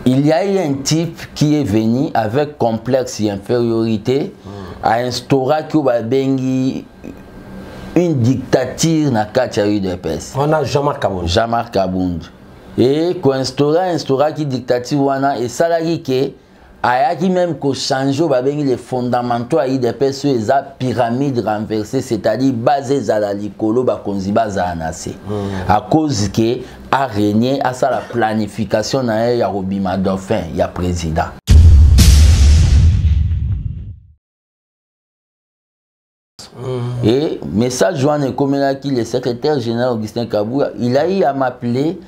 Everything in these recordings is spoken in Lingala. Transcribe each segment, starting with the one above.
il y a eu un type qui est venu avec complexe et infériorité à instaurer une dictature dans la UDPS. On a Jean-Marc Kabound. Jean-Marc Kabound. Et qu'on instaura qui dictature et ça l'a dit que ayaki même qu'on change les fondamentaux à UDPS et la pyramide renversée, c'est-à-dire basée à la licolo bakonziba za anase. À cause que a régné à ça la planification na ya Robima Dauphin, il y a président. Et message Joanne Komelaki, le secrétaire général Augustin Kabouya, il a eu à m'appeler,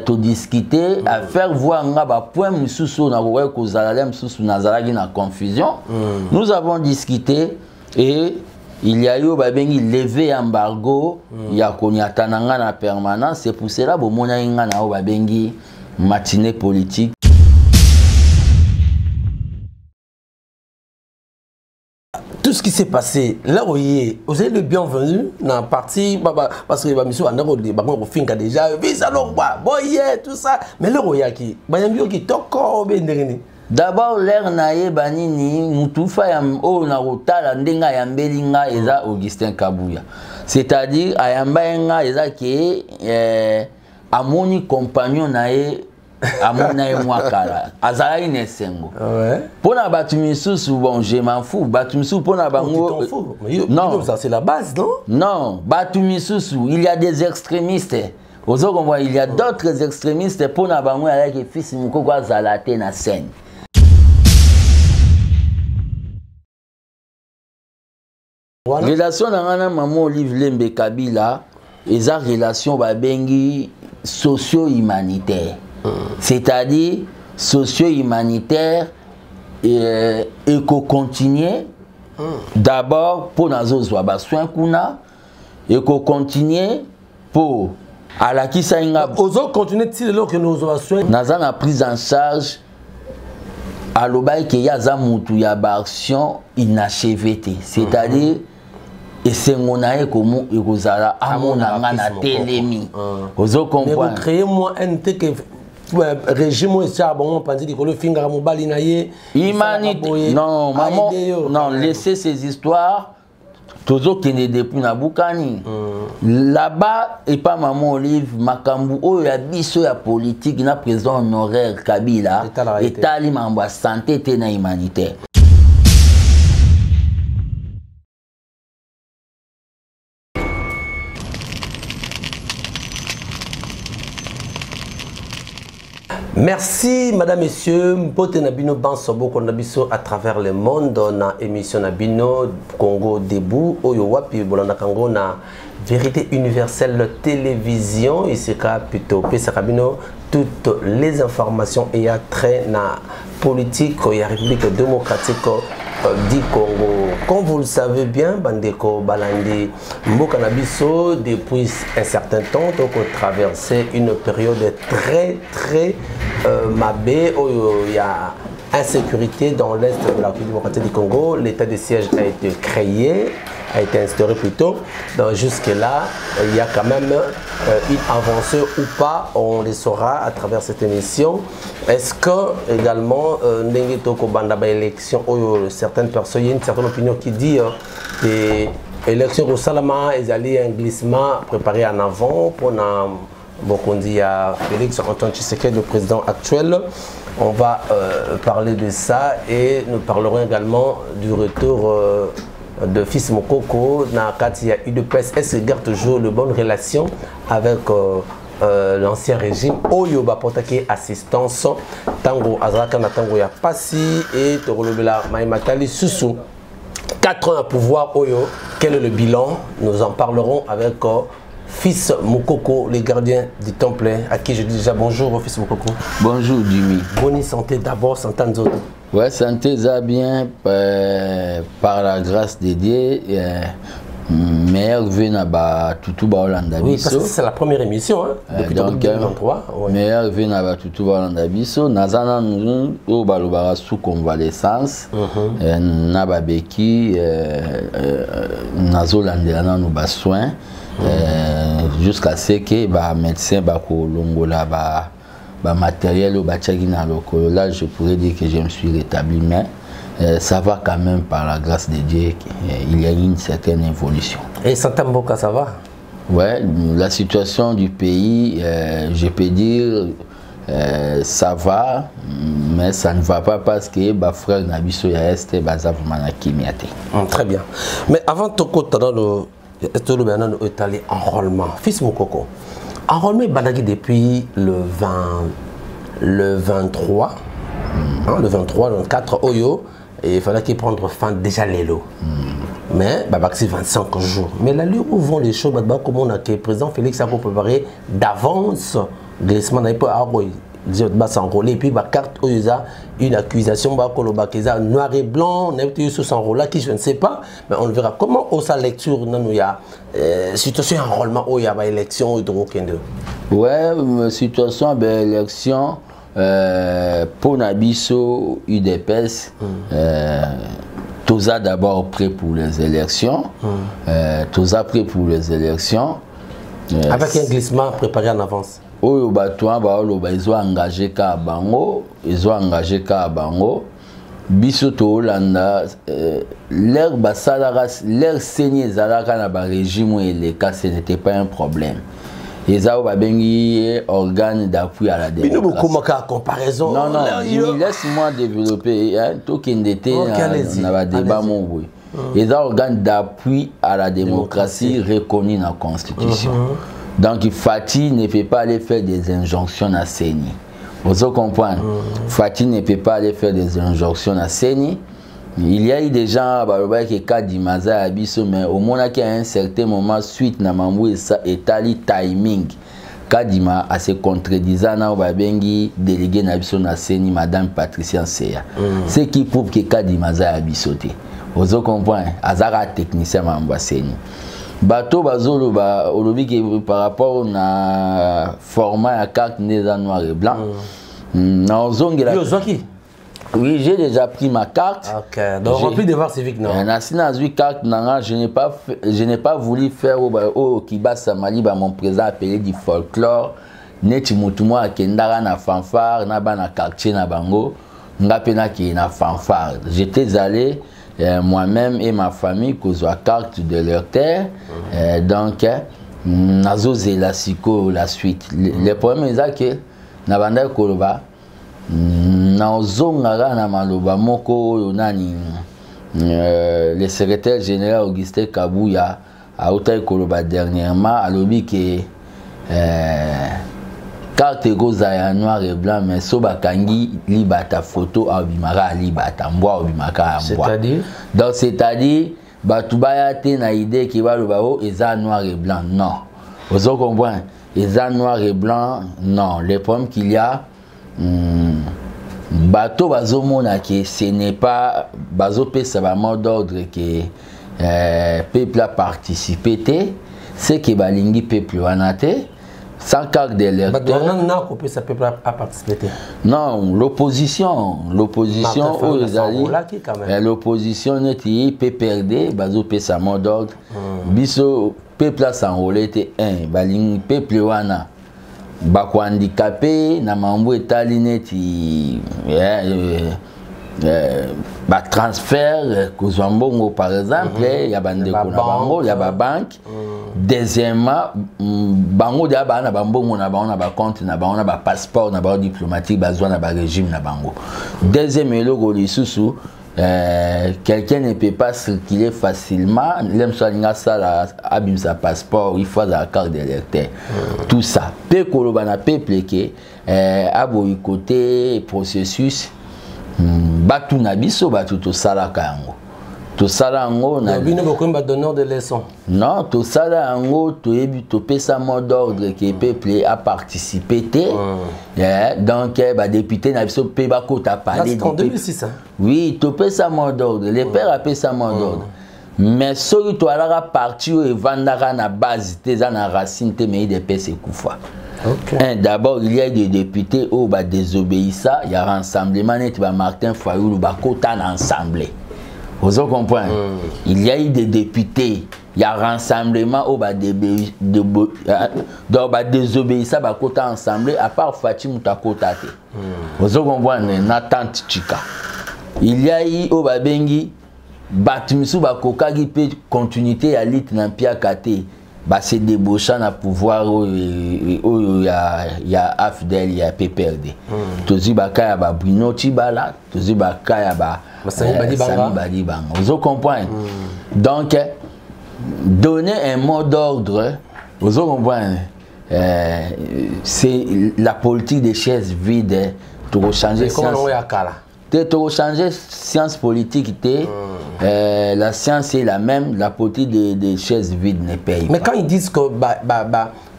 tout discuter, à faire voir un point mususu na roue kozalale mususu nazalaki na confusion. Nous avons discuté et il y a eu levé embargo, il y a konyatananga na permanence, c'est pour cela bon mona inga na babengi matinée politique. Tout ce qui s'est passé, là vous avez le bienvenu dans la partie, parce que monsieur a déjà vu ça, tout ça, mais là vous avez d'abord l'air naïe banini mutufa ya o na rotala ndenga ya mbelinga eza Augustin Kabouya, c'est-à-dire ayamba nga eza ke amoni compagnon naïe amona mwakala azala inesengo pona batu misusu bon je m'en fous batu misusu pona bango non ça c'est la base non batu misusu il y a des extrémistes il y a d'autres extrémistes pona bango avec fils mukoko azala te na scène. Relation na maman Olive Lembe Kabila eza relation babengi socio-humanitaire. C'est-à-dire socio-humanitaire et qu'on-continuer d'abord pour nos soins kuna et qu'on continue pour à la qui ça inga ozo continuer si le que nos soins naza na prise en charge à l'obay que ya za mutu ya action inachevée, c'est-à-dire et c'est mon aïe comme ekozala amona ngana telemi ozo comprendre créer moi un que régime ça bon penser que le finga mobali na ye humanité non maman non laissez ces histoires toujours qui ne depuis na bukani là-bas et pas maman Olive makambu o ya biso ya politique na président honoraire Kabila et tali mamba santé te na humanitaire. Merci, madame, messieurs. Mpote Nabino Bansobo Konabiso à travers le monde dans l'émission Nabino Congo Debout. Oyo Wapi Bolanda Kango na Vérité Universelle Télévision. Ici, plutôt Pesakabino. Toutes les informations et à trait na politique et République démocratique du Congo. Comme vous le savez bien, Bandeko Balandi Mbokanabiso, depuis un certain temps, donc on traversait une période très mabé où il y a insécurité dans l'est de la République démocratique du Congo. L'état de siège a été créé, a été instauré plutôt. Donc jusque-là, il y a quand même une avancée ou pas, on le saura à travers cette émission. Est-ce que également, élection, certaines personnes, il y a une certaine opinion qui dit que l'élection au Salama, ils allaient un glissement préparé en avant pour Bokondi à Félix Antoine Tshisekedi, le président actuel. On va parler de ça et nous parlerons également du retour de Fils Mokoko na Katia UDPS. Est-ce qu'il garde toujours de bonnes relations avec l'ancien régime? Oyo Bapotake assistance Tango Azraka na Tango ya Passi et Torolobela Maïmatali Soussou. 4 ans à pouvoir Oyo. Quel est le bilan? Nous en parlerons avec Fils Mokoko, les gardiens du temple, à qui je dis déjà bonjour, Fils Mokoko. Bonjour, Jimmy. Bonne santé d'abord, santé nous autres. Ouais, santé ça bien, par la grâce de Dieu. Meilleur vue na Tutu Baolanda Biso. Oui, parce que c'est la première émission, hein, depuis 2023. Ouais. Meilleur vue na Tutu Baolanda Biso. Nazana nous au balobara sous convalescence. Na beki nazolandela nous ba soin. Jusqu'à ce que les médecins ba kolongola matériel au Bachagina Lokolo. Là, je pourrais dire que je me suis rétabli, mais ça va quand même par la grâce de Dieu. Il y a eu une certaine évolution. Et Santamboka, ça va? Ouais, la situation du pays, je peux dire, ça va, mais ça ne va pas parce que ma frère Nabiso Yaeste Bazav Manakimiate. Très bien. Mais avant de te aller enrôlement, fils Mokoko, enrôlement est banagi depuis le 23, le 23, le 24 Oyo, et il fallait qu'il prenne fin déjà l'élo. Mais c'est 25 jours. Mais là où vont les choses, comment on a que le président Félix a préparé d'avance glissement d'un peu à s'enrôler et puis carte une accusation noir et blanc sous s'enrôler qui je ne sais pas, mais on le verra. Comment au sa lecture il y a situation enrôlement où il y a élection ouais, situation d'élection pour Nabiso UDPS. Tous a d'abord prêt pour les élections. Tous a prêt pour les élections. Avec un glissement préparé en avance. Ils ont engagé qu'à Bango. Ils ont engagé qu'à Bango. Bisoto Hollanda, l'air saigné Zalaka na ba régime et les cas, ce n'était pas un problème. Ils ont un organe d'appui à la démocratie. Mais comment comparaison? Non, non, laisse-moi développer. Tout qui était dans le débat. Ils ont un organe d'appui à la démocratie reconnu dans la Constitution. Donc, Fatih ne peut pas aller faire des injonctions à Séni. Vous comprenez? Fatih ne peut pas aller faire des injonctions à Séni. Il y a eu des gens qui ont dit Maza Abisso, mais au moins qu'à un certain moment, suite à Mamou et Tali timing, Kadima a se contredisant na Babengi délégué Nabisso na Séni, Madame Patricia Seya. Ce qui prouve que Kadima Maza Abisso. Vous comprenez? Azara technicien Mamou Séni. Bateau bazolo ba olobi que par rapport au format à carte noir et blanc. Oui, j'ai déjà pris ma carte. Ok, donc rempli devoir civique, non? Je n'ai pas voulu faire au Kiba Samali, mon président appelé du folklore. Neti mutumwa akendara na fanfare, na bana quartier na bango, ngapena ki na fanfare. J'étais allé moi-même et ma famille kozwa carte de leur terre. Donc nazo zelasiko la suite. Le problème est que na banda koloba Naozongara na maloba moko nani le secrétaire général Augustin Kabouya a outai koloba dernièrement a lobi que carte goza noir et blanc mais soba kangi libata photo abimaka libata mbwa abimaka mbwa. C'est-à-dire donc c'est-à-dire batubaya te na idée ki baloba o eza noir et blanc non. Vous comprenez? Eza noir et blanc non. Le problème qu'il y a bateau bazomona que ce n'est pas bazo pesa ba mot d'ordre que peuple a participé, c'est que balingi peuple wanate sans carte d'électeur. Non, l'opposition l'opposition n'est pas perdue, bazo pesa mot d'ordre. Biso peuple a s'enrôlé un balingi peuple wana. Bako handicapé na mambo etali neti ba transfert kozwa mbongo par exemple ya bandeko na bango ya ba banque. Deuxièmement bango dia ba na mbongo na bango na ba compte na bango na ba passeport na ba diplomatique bazwa na ba régime na bango. Deuxième eloko lisusu quelqu'un ne peut pas circuler facilement. L'aime soit ça abîme sa passeport, il faut la carte d'électeur. Tout ça. Peu kolobana peuple que aboyi côté processus batu na biso batu to sala kango. To sala ngo na bino bokomba donneur de leçons. Non, to sala ngo to ebi to pesa mot d'ordre que peuple a participé donc ba député na biso pe ba kota parler en 2006 hein. Oui, to pesa mot d'ordre, les pères a pesa mot d'ordre. Mais celui to alara parti et vandara na base tes na racine te mais des pèse koufa. Okay. D'abord, il y a des députés où bah désobéissant, il y a rassemblement net ba Martin Fayoulou ba kota ensemble. Vous comprenez? Il y a eu des députés, il y a rassemblement au bas désobéissance à côté ensemble, à part Fatim Takotate. Vous comprenez? Nathan Tchika. Il y a eu au bas bengi, Batimisu Bakokagi peut continuité à l'île Nampia Kate. Bah c'est débauchant à pouvoir il y a AFDEL, il y a PPRD. Tozi Bakaya ba Bruno Tibala, Tozi Bakaya ba Sami Badibanga. Vous comprenez? Donc donner un mot d'ordre, vous comprenez? C'est la politique des chaises vides pour changer science politique, la science est la même, la politique des chaises vides ne paye pas. Mais quand ils disent que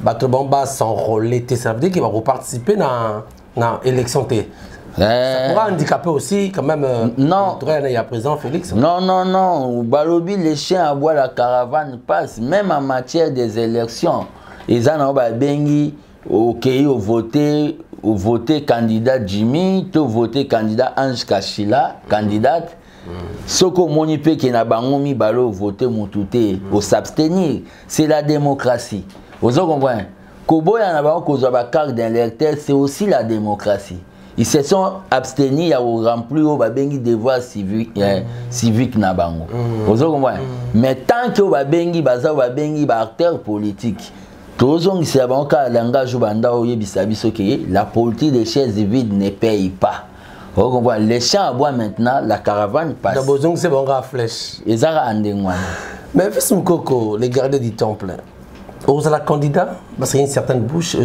Batobamba s'enrôler, ça veut dire qu'il va participer dans l'élection. Ça pourra handicaper aussi quand même. Non. Il y a présent Félix. Non, non, non. Balobi, les chiens à boire, la caravane passe. Même en matière des élections, ils en ont bengi au voté candidat Jimmy, tu voté candidat Ange Kachila, candidate. Ce que monipe qui n'a pas balo voté moutouté, au s'abstenir, c'est la démocratie. Vous comprenez? Kobo y en a pas cause de carte d'électeur, c'est aussi la démocratie. Ils se sont abstenus à remplir au babengi devoir civique na bango. Vous comprenez? Mais tant que au babengi acteur politique. La politique des chaises vides ne paye pas. Vous comprenez? Les champs à bois maintenant, la caravane passe. C'est bon à flèche. Mais fils Moukoko, les gardiens du temple, vous êtes candidat, parce qu'il y a une certaine bouche,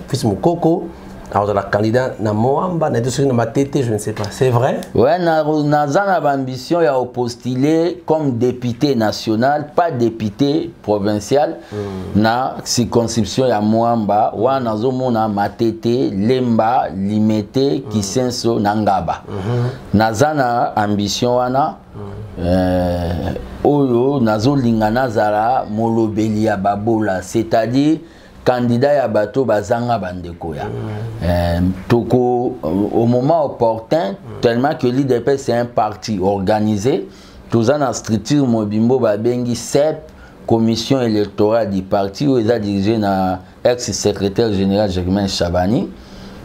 fils Moukoko, alors la candidat na Moamba, na ma tête, je ne sais pas. C'est vrai? Ouais, na ambition ya postuler comme député national, pas député provincial. Na circonscription ya Moamba, wa nazo mona matete, Lemba, Limete, Kisenso, Nangaba. Nazana ambition wana oyo nazo lingana zara molobeli ya babola, c'est-à-dire candidat ya bato bazanga bandeko ya. Toko au moment opportun, tellement que l'IDP c'est un parti organisé, tous en structure mobimbo babengi CEP, commission électorale du parti où ils a dirigé na ex-secrétaire général Germain Chabani.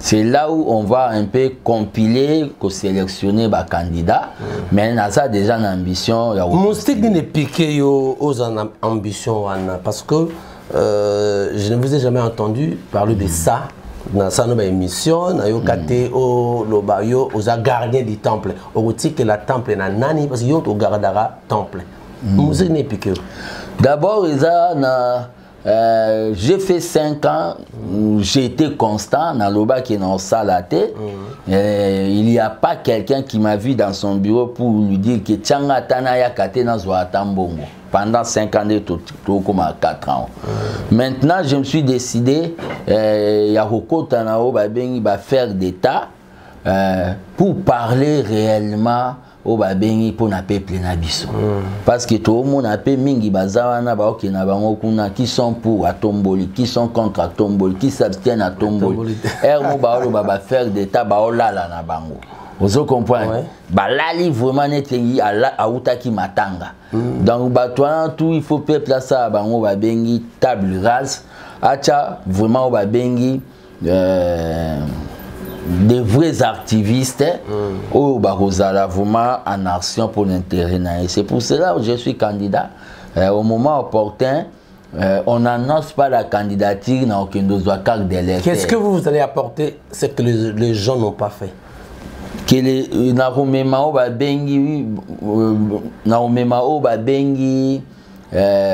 C'est là où on va un peu compiler, sélectionner les candidats, mais on a déjà une ambition. Moustique n'est piqué aux ambitions, parce que je ne vous ai jamais entendu parler de ça dans sa nouvelle émission. Aux gardiens du temple. Au dit que la temple est nani parce qu'il y a au gardara temple. Moustique n'est piqué. D'abord, j'ai fait 5 ans, j'ai été constant dans le bas qui est dans Salaté. Il n'y a pas quelqu'un qui m'a vu dans son bureau pour lui dire que Tchanga Tanaya Kate Nazouatambongo. Pendant 5 ans, comme 4 ans. Maintenant, je me suis décidé, Yahoko Tanao va faire d'État pour parler réellement au babengi pour na peuple na biso parce que tout le monde a peu mingi bazawana ba okina bango kuna qui sont pour Atomboli, qui sont contre Atomboli, qui s'abstiennent à Atomboli ermo ba olo ba faire d'état ba olala na bango. Vous comprenez? Ba lali vraiment netengi a utaki matanga. Donc ba toi tout il faut peuple ça bango babengi table rase acha vraiment au babengi des vrais activistes au Barozala vraiment en action pour l'intérêt. C'est pour cela que je suis candidat. Au moment opportun, on n'annonce pas la candidature dans aucun carte d'électeur. Qu'est-ce que vous allez apporter, ce que les gens n'ont pas fait? Que les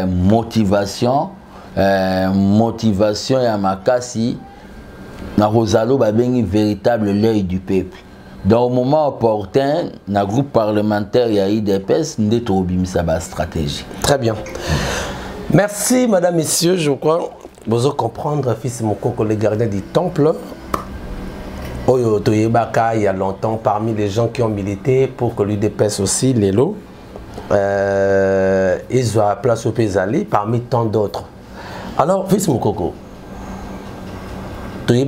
motivation, motivation et makasi. Na Rosalo babengi véritable l'œil du peuple. Dans le moment opportun, na groupe parlementaire ya IDPS ndeto obimisa ba stratégie. Très bien. Merci madame, messieurs, je crois vous comprendre fils Moukoko les gardiens du temple. Oyo Toyebaka il y a longtemps parmi les gens qui ont milité pour que l'UDPS aussi les lots ils ont la place au Pézali parmi tant d'autres. Alors fils Moukoko, il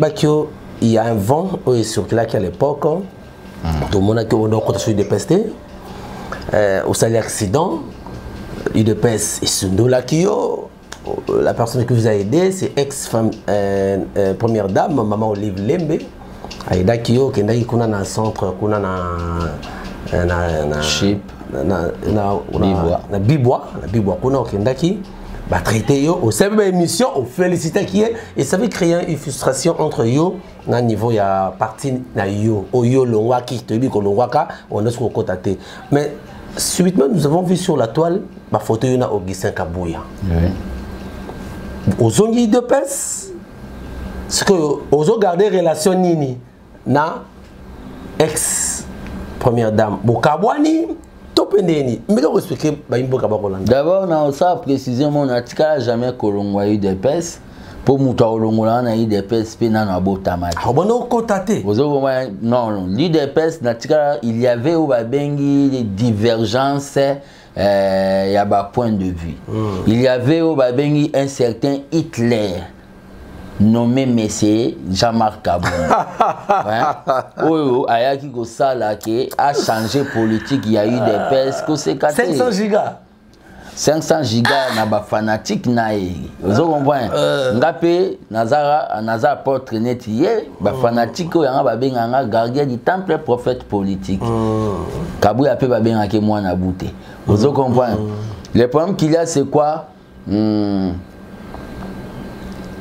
y a un vent qui est circulé à l'époque. Tout le monde a dit qu'on doit continuer de pester. au salaire accident, UDPS et Sundola Kyo. La personne qui vous a aidé, c'est ex-femme, première dame, maman Olive Lembe. Aida Kyo, qui est dans le centre, qui est dans Chip. Bibois, qui va traiter yo au sein de l'émission, on félicite qui est et ça veut créer une frustration entre yo na niveau ya partie na yo au yo longwa qui te dit que longwa ka on est sur côté mais subitement nous avons vu sur la toile ma photo na Augustin Kabouya aux ongi de pes ce que aux garder relation nini na ex première dame Bokabwani. D'abord, on a précisément on jamais colongo UDPS pour mouta olongola na UDPS pe na na botamaki. Non, l'UDPS il y avait au babengi des divergences il y a ba point de vue. Il y avait au babengi un certain Hitler nommé Messie Jean-Marc Kabou. Oui, ayaki ko sala ke a changé politique, il y a eu des pèses ko se kate 500 gigas 500 gigas na ba fanatique na e. Vous comprenez? Ngapé Nazara porte net hier ba fanatique o yanga ba benga gardien du temple prophète politique. Kabou a pe ba benga ke moi na bouté. Vous comprenez? Le problème qu'il y a c'est quoi?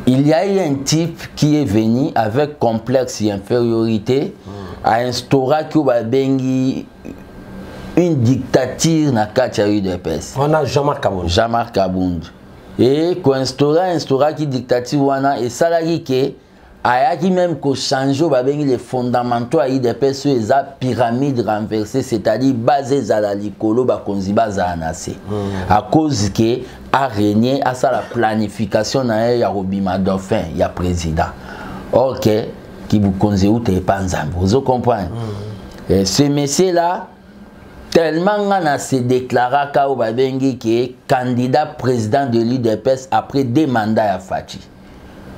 Il y a eu un type qui est venu avec complexe et infériorité à instaurer une dictature dans le UDPS. On a Jean-Marc Kabound. Jean-Marc Kabound. Et qu'on instaurer une dictature, et ça l'a dit que ayaki même qu'on change les fondamentaux à UDPS sur les pyramides renversées, c'est-à-dire basées à la licolo, à cause que a régné à ça la planification na ya Robima Dauphin, il y a président. OK, qui vous conseille ou t'es pas ensemble. Vous comprenez? Ce monsieur là tellement on se déclaré ka o babengi qui est candidat président de l'UDPS après 2 mandats à Fati.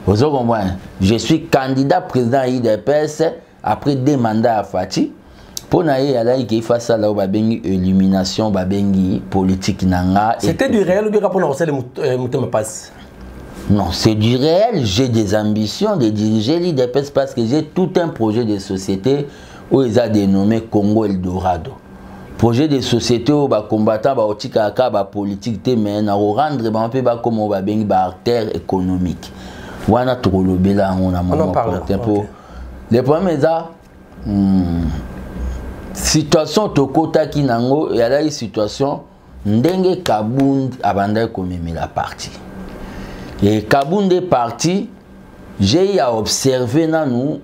Vous comprenez? Je suis candidat président de l'UDPS après 2 mandats à Fati. Pour naïe qui face à la élimination babengi politique nanga. C'était du réel ou bien pour lancer le passe? Non, c'est du réel. J'ai des ambitions de diriger l'UDPS parce que j'ai tout un projet de société où ils ont dénommé Congo Eldorado. Projet de société où les combattants ba politique mais na rendre ba peu ba comme babengi ba artère économique. Wana to lobela on a mon pour. Le problème est ça. Situation tokota kinango et la situation ndenge Kabound abanda komemi la partie et Kabound est parti j'ai observé na nous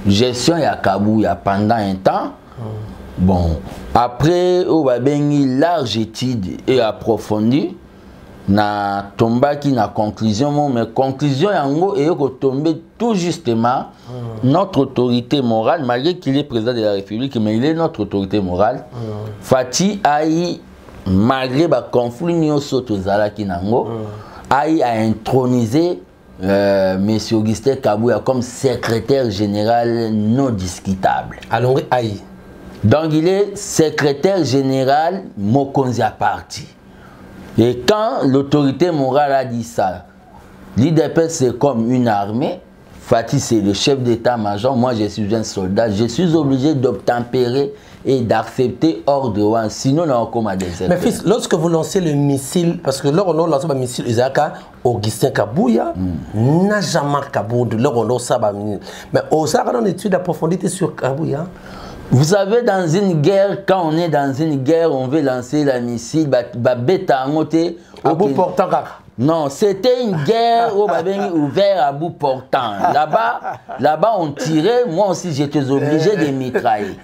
gestion ya Kabouya pendant un temps bon après au babengi large étude et approfondie na tombaki na conclusion mais conclusion yango et ko tomber tout justement notre autorité morale malgré qu'il est président de la République mais il est notre autorité morale Fati aïe malgré ba conflit nyoso tozala kinango aïe a intronisé monsieur Augustin Kabouya comme secrétaire général non discutable. Alors aïe donc il est secrétaire général Mokonzi à parti. Et quand l'autorité morale a dit ça, l'UDPS c'est comme une armée, Fati c'est le chef d'état-major, moi je suis un soldat, je suis obligé d'obtempérer et d'accepter ordre, sinon on a comme à des Mais fils, lorsque vous lancez le missile, parce que là on a lancé le missile Isaka, Augustin Kabouya, n'a jamais Kabound, là on a ça, mais on a une étude approfondie sur Kabouya. Vous savez, dans une guerre, quand on est dans une guerre, on veut lancer la missile, bêta ngote. À bout portant. Non, c'était une guerre ouverte à bout portant. Là-bas, on tirait. Moi aussi, j'étais obligé de mitrailler.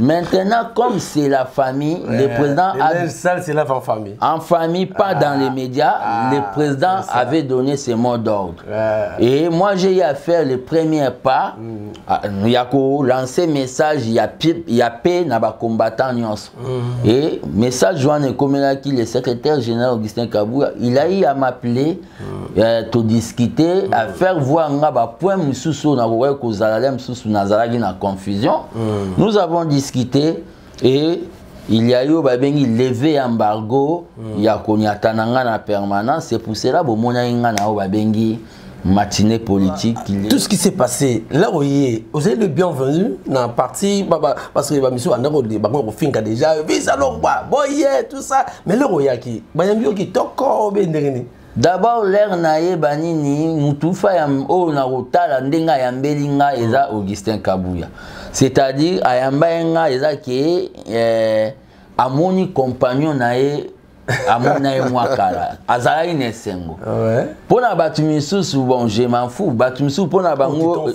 Maintenant, comme c'est la famille, le président a... c'est la famille. En famille, pas dans les médias. Le président avait donné ses mots d'ordre. Et moi, j'ai eu à faire le premier pas. Il y a lancé message, il y a paix dans les combattants. Et message Joanne Komelaki, le secrétaire général Augustin Kabouya, il a eu à m'appeler, tout discuter, à faire voir un point de confusion. Nous avons discuté Et il y a eu levé embargo, il y a konyatananga na permanence, c'est pour cela que mona inga na babengi matinée politique. Tout ce qui s'est passé, là vous avez le bienvenu dans la partie, parce que les missions ont fait déjà, tout ça, mais là vous avez d'abord l'air naïe banini mutufa ya o na rotala ndenga ya mbelinga eza Augustin Kabuya, c'est-à-dire ayamba nga eza ke amoni compagnon nae amona e mwakala azala inesengo pona batu misusu bon je m'en fous batu misusu pona bango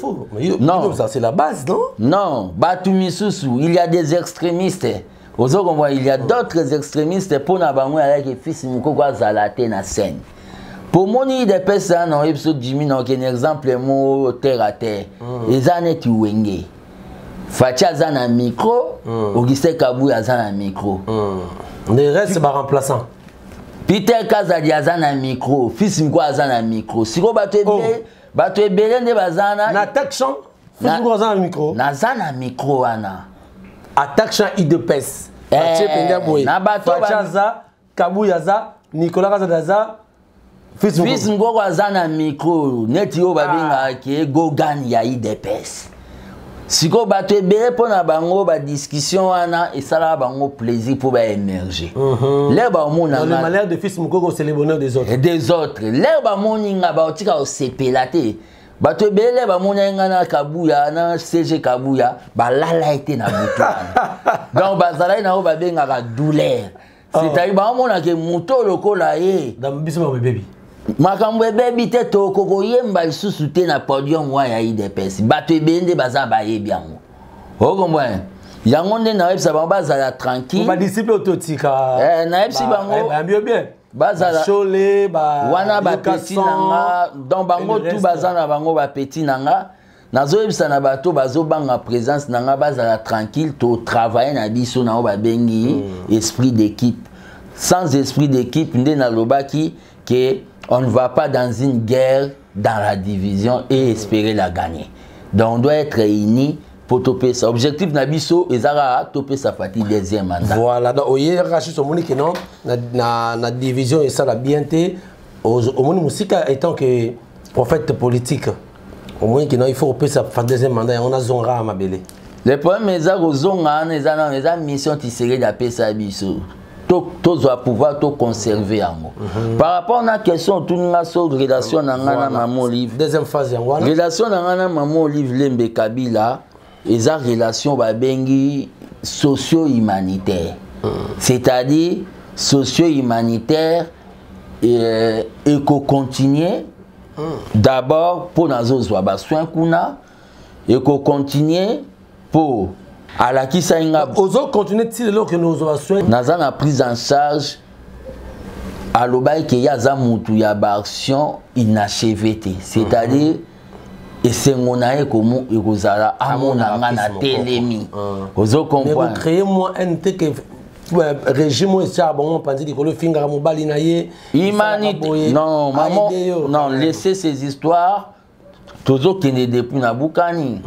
non ça c'est la base non batu misusu il y a des extrémistes il y a d'autres extrémistes pona bango avec fils mukoko azala te na scène. Pour moi, des personnes dans l'épisode Jimmy, un exemple, mot terre à terre. Les années tu wenge. Fatia zan un micro, Augustin Kabuya zan un micro. Le reste, c'est pas remplaçant. Peter Kazadi zan un micro, fils Mkwa zan un micro. Si vous battez belé de bazana. N'attaque chant, fils Mkwa zan un micro. Nazan un micro, Anna. Attaque chant IDPS. Fatia za, Kabuya za, Nicolas Kazadaza. Fils Ngoko azana micro neti yo babinga ke gogan ya IDPS. Siko bato ebele pona bango ba discussion wana esala bango plaisir pour ba émerger. Les ba mona le malheur de fils Mukoko c'est le bonheur des autres. Et des autres. Les ba moninga ba otika o sepelate. Bato ebele ba moninga na Kabuya na CG Kabuya ba lala été na butana. Donc bazala na ba benga ka douleur. C'est-à-dire ba mona ke muto lokola ye. Dans biso ba baby. Makambo baby te to koko yemba isusu te na podium wa ya IDPS bato ebende baza ba yebi yango okombo yango nde na websa bango bazala tranquille ba disciple autotika na websi bango ba bien bazala chole ba wana ba petit nanga donc bango tout bazana bango ba petit nanga nazo websa na bato bazo banga présence nanga bazala tranquille to travailler na biso na ba bengi esprit d'équipe sans esprit d'équipe nde na lobaki que on ne va pas dans une guerre dans la division et espérer la gagner. Donc on doit être réunis pour toper ça. Objectif Nabiso et Zara toper sa partie deuxième mandat. Voilà, donc au hier rachi so moni que non na division et ça la bienté au moni musique étant que prophète politique. Au moins que non il faut toper sa deuxième mandat on a zonga ma belé. Le problème est que zonga na mission tisseré d'appeler ça biso. Tous doivent pouvoir tout conserver en moi. Par rapport à la question de la relation dans maman Olive. Deuxième phase relation dans maman Olive Lembe Kabila, et la relation bengi socio-humanitaire. C'est-à-dire socio-humanitaire et qu'on continue d'abord pour nous avoir soin kuna et qu'on continue pour à la qui ça inga ozo continuer de là que nous avons soin naza na prise en charge à l'obay que ya za mutu ya action inachevée, c'est-à-dire et c'est mon aïe comme ekozala amona na telemi ozo comprendre mais créer moi un que régime et ça bon on pense que le finger mobali na ye humanité non maman non laissez ces histoires toujours qui n'est depuis na bukani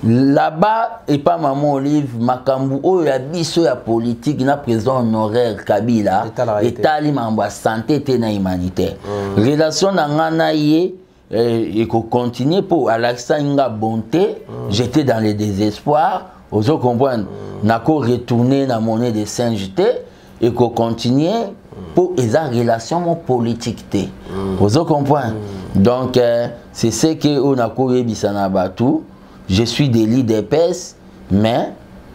là-bas et pas maman Olive makambu o ya biso ya politique na président honoraire Kabila etali mambo santé te na humanitaire relation na ngana ye et qu'on continue pour à l'accent inga bonté j'étais dans le désespoir ozo comprendre nako retourner na monnaie de Saint-Jeté et qu'on continue pour les relations politiques te ozo comprendre donc c'est ce que on a couru bisana batu je suis de l'IDPS mais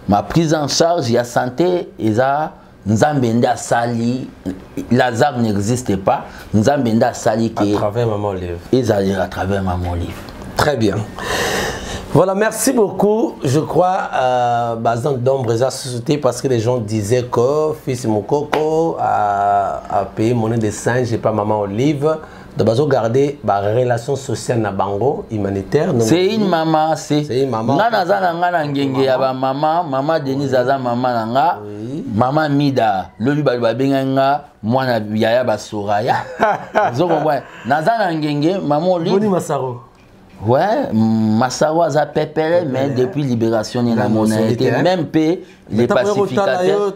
ma prise en charge ya santé eza nzambenda sali Lazare n'existe pas nzambenda sali que à travers maman Olive ils à travers maman Olive. Très bien. Voilà, merci beaucoup. Je crois Bazan d'ombre a suscité parce que les gens disaient que fils Mukoko a payé monnaie de singe et pas maman Olive. De base, garder la relation sociale na bango humanitaire. C'est une maman, c'est une maman. Ngana zana ngana ngenge ya ba maman, maman Denise aza maman nanga, maman Mida, lolu ba benga nga mwana yaya ba Soraya. Zo comprendre. Nazana ngenge maman Olive. Boni Masaro. Ouais, Massawa a pépéré, mais depuis libération, il a été même les pacificateurs.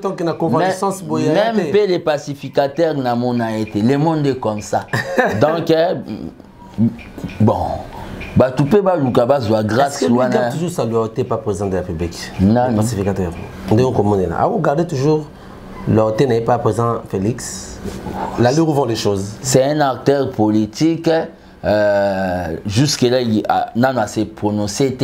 Même les pacificateurs n'a été. Le monde est comme ça. Donc, bon. Bah, tu peux pas grâce à lui. Toujours ça lui a été pas président de la République. Non. Les pacificateurs. Vous gardez toujours l'OT n'est pas présent, Félix. Là, où vont les choses. C'est un acteur politique. Jusque-là, il a assez prononcé.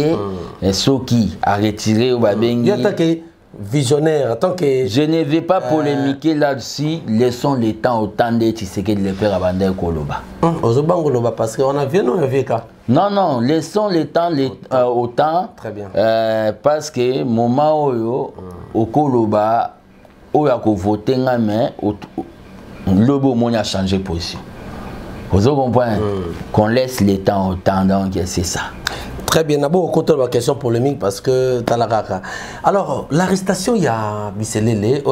Ceux qui a retiré au Babengi. En tant que visionnaire, en tant que. Je ne vais pas polémiquer là-dessus. Laissons le temps au temps d'être ce que le père Abandé Koloba. Parce qu'on a vu, non, non, laissons le temps au temps. Très bien. Parce que moment où au Koloba, où il a voté, mais le beau monde a changé de position. Vous comprenez qu'on laisse le temps au temps, donc c'est ça. Très bien, d'abord, on compte la question polémique parce que Talaraka. Alors, l'arrestation, il y a Bisselele,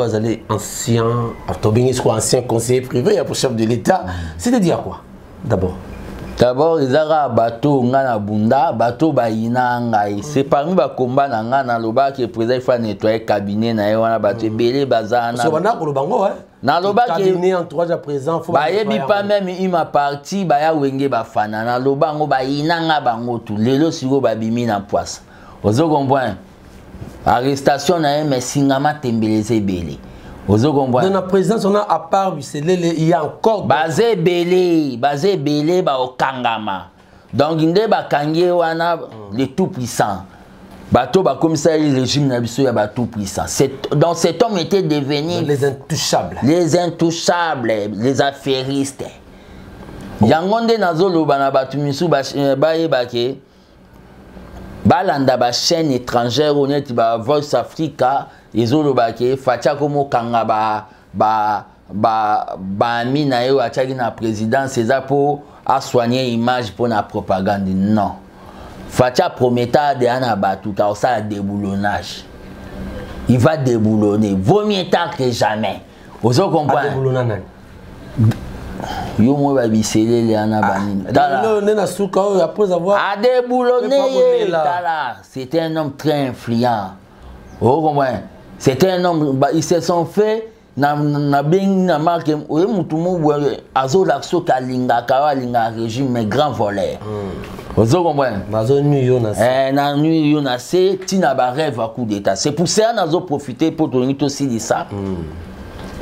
ancien conseiller privé, il y a pour chef de l'État. C'est-à-dire quoi, d'abord? D'abord, ils ont bateau ngana bunda, bateau baïna ngai. C'est parmi les combats ngana loba qui est président il faut nettoyer le cabinet na wana bateau belé bazana. C'est wana ko lobango ouais. Na loba qui cabinet entourage à présent faut. Ba yebi pas même il m'a parti ba ya wenge ba fana na loba ngo baïna nga bango tout. Lelo siko ba bimi na poisse. Vous comprenez? Arrestation na mais singama tembeleze belé. Dans la présidence, on a à part il y a encore. Basé belé, ba okangama. Donc inde ba kangé wana les tout puissants. Bateau ba comme ça le régime na biso ya ba tout puissant. Donc cet homme était devenu les intouchables. Les intouchables, les affairistes. Yangonde nazolo bana batu misu ba yebake. Balanda ba chaîne étrangère honnête ba Voice Africa. Ils ont le Fatia comme Kanga mina yo achaki na président c'est ça pour soigner image pour la propagande. Non. Fatia promettait de ana batu ka ça déboulonnage. Il va déboulonner. Vaut mieux tard que jamais. Vous comprenez? Yo mo ba bisele le ana banini. Après avoir déboulonné. C'était un homme très influent. Vous comprenez? C'était un homme, ils se sont fait, na marque, oui, moutoumou, azo lakso kalinga, kawa linga régime, mais grand voleur. Vous comprenez? Bazo nuit yonase. Na nuit yonase, tina ba rêve à coup d'état. C'est pour ça qu'on a profité pour donner aussi de ça.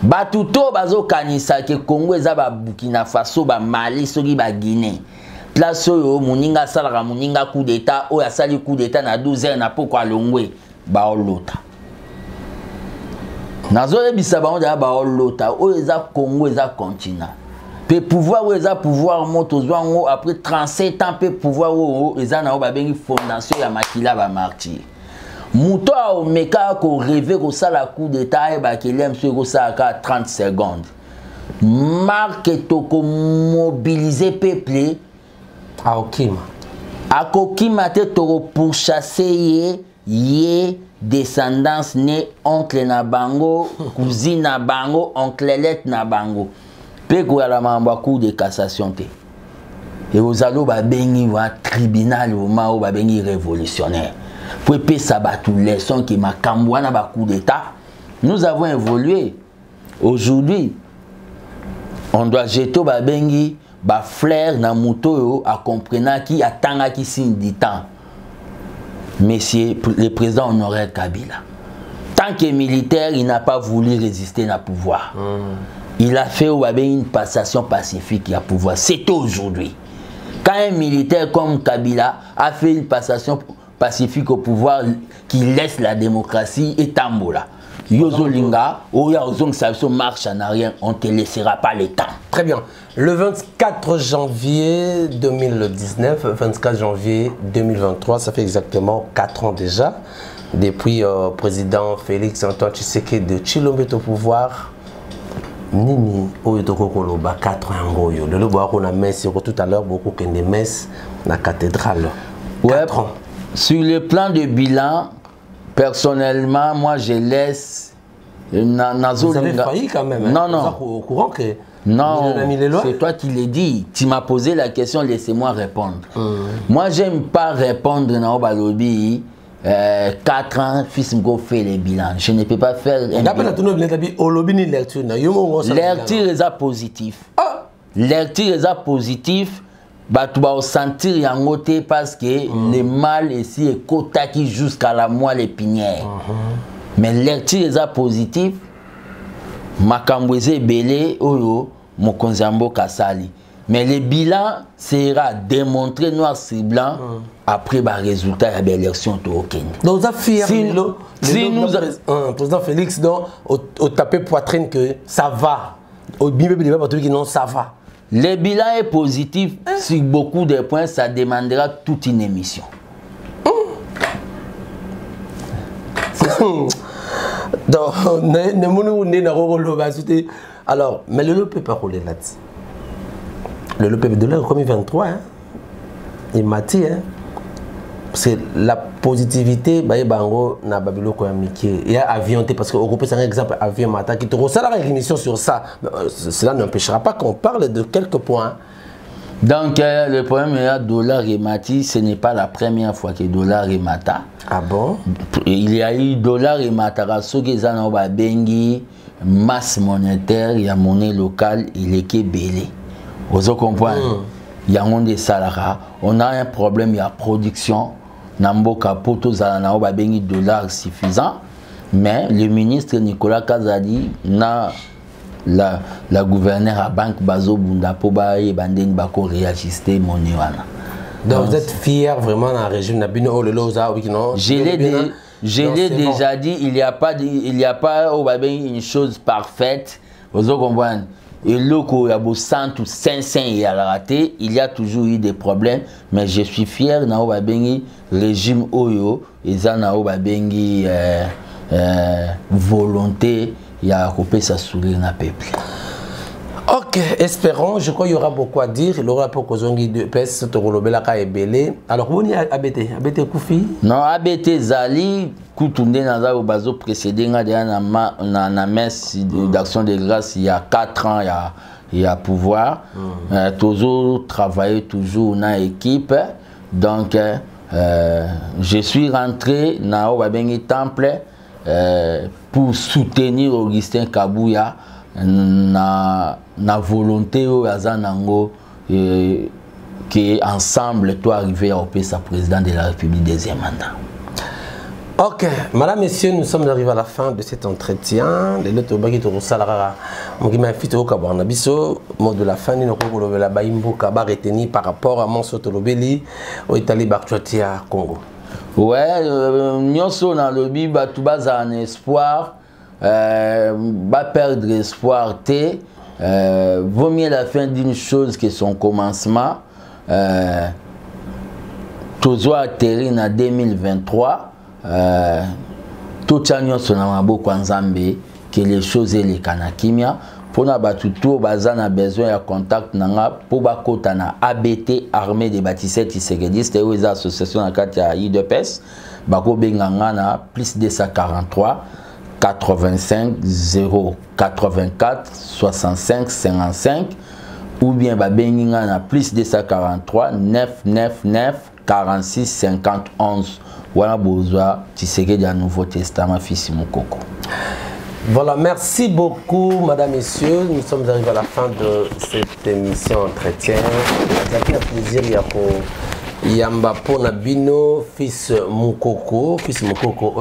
Batuto bazo kanisa que Congo eza ba Burkina Faso ba Mali soki ba Guinée. Place yo muninga salaka muninga coup d'état, o ya sali coup d'état na 12 heures na poko alongwe ba olota. Nazole bisaba on ba olota o eza Congo eza continent. Pe pouvoir o eza pouvoir moto zwango après 37 ans pe pouvoir o eza na o ba bengi fondation ya makila ba martyr. Mouto a meka ko rêver ko sala coup d'état e ba kelem so ko sa ka 30 secondes. Marque to ko mobiliser peuple a okima. A kokima te to pour chasser ye descendance né oncle na bango, cousine na bango, onclelette na bango. Pe ko la mamba coup de cassation te. Et aux allo ba bengi wa tribunal au ma ba bengi révolutionnaire. Pour payer ça tout leçon qui m'a cambouana ba coup d'état. Nous avons évolué. Aujourd'hui, on doit jeter ba bengi ba flair na moto à comprendre qui attend qui signe du temps. Monsieur le président Honoré Kabila. Tant que militaire, il n'a pas voulu résister au pouvoir. Il a fait une passation pacifique à pouvoir. C'est aujourd'hui. Quand un militaire comme Kabila a fait une passation pacifique au pouvoir qui laisse la démocratie et tambola. Yozolinga, Oyazong Sabso marche en arrière, on ne te laissera pas le temps. Très bien. Le 24 janvier 2019, 24 janvier 2023, ça fait exactement 4 ans déjà, depuis président Félix Antoine Tshisekedi de Tshilombo au pouvoir. Nini, Oyotoko Koloba, 4 ans Goyo. Le lobo on a messe, tout à l'heure, beaucoup de messes dans la cathédrale. 4 ans. Sur le plan de bilan, personnellement, moi je laisse. Vous avez failli quand même. Non, non. Au courant que. Non, c'est toi qui l'as dit. Tu m'as posé la question, laissez-moi répondre. Moi, j'aime pas répondre dans le lobby. 4 ans, fils Mko fait les bilans. Je ne peux pas faire. Lecture est positif. Lecture est positif. Tu vas sentir yango te parce que le mal ici est kotaki jusqu'à la moelle épinière. Mais lecture est positif. Makambweze belé oyo mokonzambo kasali. Mais le bilan sera démontré noir sur blanc après le résultat de l'élection au Kenya. Donc, vous êtes fier président Félix, au tapé poitrine que ça va. Au non, ça va. Le bilan est positif sur beaucoup de points, ça demandera toute une émission. Donc, alors, mais le lot peut pas rouler là-dessus. Le lot peut de l'heure comme 23, hein. Il m'a dit, hein. C'est la positivité, bah, bango na babilo ko amiki. Il y a avion parce que au groupe c'est un exemple avion matin qui te reçoit une émission sur ça. Cela n'empêchera pas qu'on parle de quelques points. Donc le problème est dollar et mati, ce n'est pas la première fois que dollar et mata. Ah bon? Il y a eu dollar et mata so que ça na ba bengi masse monétaire, il y a monnaie locale, il est que belé. Vous comprenez? Il y a un des salariés, on a un problème, il y a production. Namboka poto za na ba bengi dollars suffisant, mais le ministre Nicolas Kazadi na la gouverneure à banque bazo bunda po ba e bandeni bako réajuster monnaie wana. Donc vous êtes fier vraiment dans le régime Nabino Oloza oui non? Je l'ai déjà dit, il n'y a pas au babeng une chose parfaite. Vous comprenez? Et loko ya bo 100 ou 500 et à la raté, il y a toujours eu des problèmes, mais je suis fier na o babengi régime oyo eza na o babengi volonté ya couper sa sourire na peuple. Ok, espérons, je crois qu'il y aura beaucoup à dire. Il y aura pour Kozongi de PES, Torolobela ka ebele. Alors, vous avez ABT Koufi? Non, ABT Zali, Koutounde Naza Obazo précédé na messe d'action de grâce il y a 4 ans, il y a pouvoir. Toujours travailler toujours dans l'équipe. Donc, je suis rentré dans Obabengi Temple pour soutenir Augustin Kabouya. Na volonté au Azanango qui ensemble toi arriver à opérer sa président de la République deuxième mandat. Ok, madame, messieurs, nous sommes arrivés à la fin de cet entretien. Les lettres qui te salara, mon qui m'a fait au Kabanabiso, mot de la fin, nous avons la Baimbo Kaba retenu par rapport à mon Sotolobeli au Italie Bartuatia Congo. Ouais, nous sommes dans le lobby, tout bas en espoir. Pas perdre espoir, vaut mieux la fin d'une chose que son commencement. Toujours atterri en 2023, tout l'année sur Namabo Kwanzambe, que les choses et les kanakimia. Pour nous tout bazan a besoin de contact pour bakota na ABT armée des bâtisseurs tisséguedistes et aux associations à Katia IDPS bako benganga na plus 243 85 0 84 65 55 ou bien babenginga na plus 243 999 46 50 11 wana bozwa Tshisekedi à Nouveau Testament fils Mukoko. Voilà, merci beaucoup, madame, messieurs. Nous sommes arrivés à la fin de cette émission entretien. C'est un plaisir, il y a Mbapo Nabino, fils Mukoko,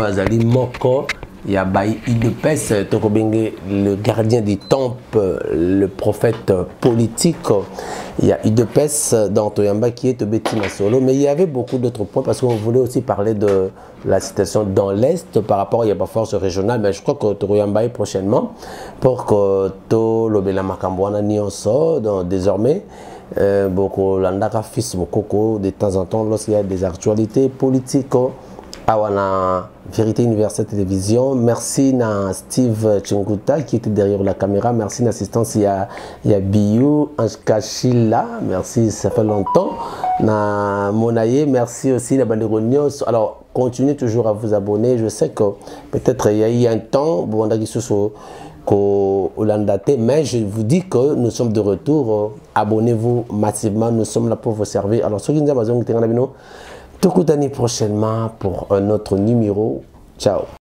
Azali Moko, il y a Baï Idepes, Tokobenge, le gardien du temple, le prophète politique. Il y a Idepes dans Toyamba qui est Tobeti Masolo. Mais il y avait beaucoup d'autres points parce qu'on voulait aussi parler de la situation dans l'Est par rapport à la force régionale. Mais je crois que Toyamba est prochainement pour que Tolobela Makambouana Nyonso, désormais, beaucoup l'andaka fils Mokoko, de temps en temps, lorsqu'il y a des actualités politiques. Awana Vérité Universelle Télévision. Merci à Steve Chinguta qui était derrière la caméra. Merci l'assistance. Il y a Biou Anskachila. Merci, ça fait longtemps. Na Monaye, merci aussi la Banderonios. Alors, continuez toujours à vous abonner. Je sais que peut-être il y a eu un temps, mais je vous dis que nous sommes de retour. Abonnez-vous massivement, nous sommes là pour vous servir. Alors, ceux qui nous ont besoin de nous, tout prochainement pour un autre numéro. Ciao.